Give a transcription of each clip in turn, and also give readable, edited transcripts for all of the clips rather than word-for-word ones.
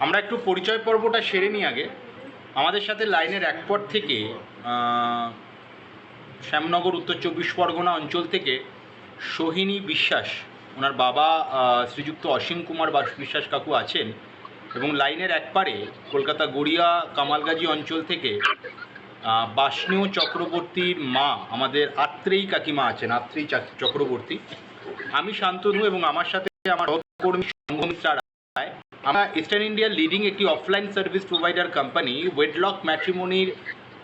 আমরা একটু পরিচয় পর্বটা সেরে নিই আগে। আমাদের সাথে লাইনের এক পর থেকে শ্যামনগর উত্তর 24 পরগনা অঞ্চল থেকে সোহিনী বিশ্বাস, ওনার বাবা শ্রীযুক্ত অসীম কুমার বিশ্বাস কাকু আছেন, এবং লাইনের একপারে কলকাতা গড়িয়া কামালগাজী অঞ্চল থেকে বাষ্ণেয় চক্রবর্তীর মা আমাদের আত্রেয়ী কাকিমা আছেন, আত্রেয়ী চক্রবর্তী। আমি শান্তনু এবং আমার সাথে আমার সহকর্মী সংঘমিত্রা রায়। আমরা ইস্টার্ন ইন্ডিয়ার লিডিং একটি offline service provider company Wedlock ম্যাট্রিমনির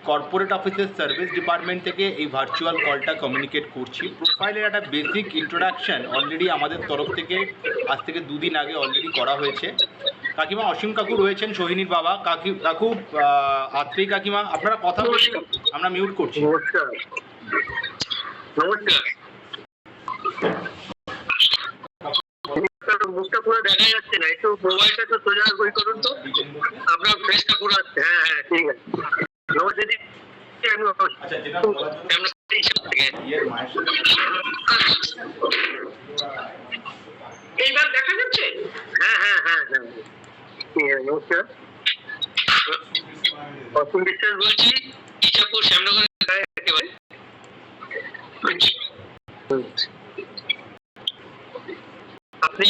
কর্পোরেট অফিসের সার্ভিস ডিপার্টমেন্ট থেকে এই ভার্চুয়াল কলটা কমিউনিকেট করছি। প্রোফাইলের একটা বেসিক ইন্ট্রোডাকশন অলরেডি আমাদের তরফ থেকে আজ থেকে 2 দিন আগে অলরেডি করা হয়েছে। কাকিমা অসীম কাকু রয়েছেন, সোহিনীর বাবা। কাকু আত্রেয়ী কাকিমা, আপনারা কথা বলছি, আমরা মিউট করছি। নমস্কার। নমস্কার। মুখটা পুরো দেখা যাচ্ছে না, একটু মোবাইলটা তো সোজা বই করুন তো, আপনার ফেসটা পুরো আসছে। হ্যাঁ হ্যাঁ ঠিক আছে। নমস্কার দিদি। এইবার দেখা যাচ্ছে? হ্যাঁ হ্যাঁ হ্যাঁ হ্যাঁ। নমস্কার, অসীম বিশ্বাস বলছি, ইচ্ছাপুর শ্যামনগরের গায়ে একেবারে। আপনি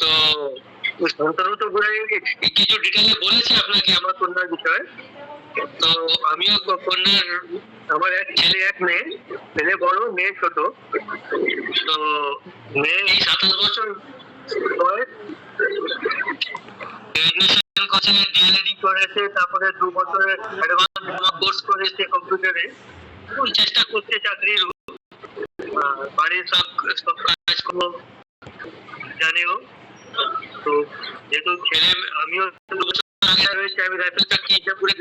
তো শান্তনু তো কিছু ডিটেইলে বলেছি আপনাকে আমার কন্যার বিষয়ে। তো আমিও কন্যার, আমার এক ছেলে এক মেয়ে, ছেলে বড় মেয়ে ছোট। তো মেয়ে এই 27 বছর বয়স, গ্রাজুয়েশন করছে, ডিএলএডি করেছে, তারপরে 2 বছরের অ্যাডভান্স কোর্স করেছে কম্পিউটারে। চেষ্টা করছে চাকরির, বাড়ির সব কাজগুলো জানেও। তো যেহেতু ছেলে, আমিও 2 বছর আগে রয়েছে, আমি রাইফেল চাকরি হিসাব করে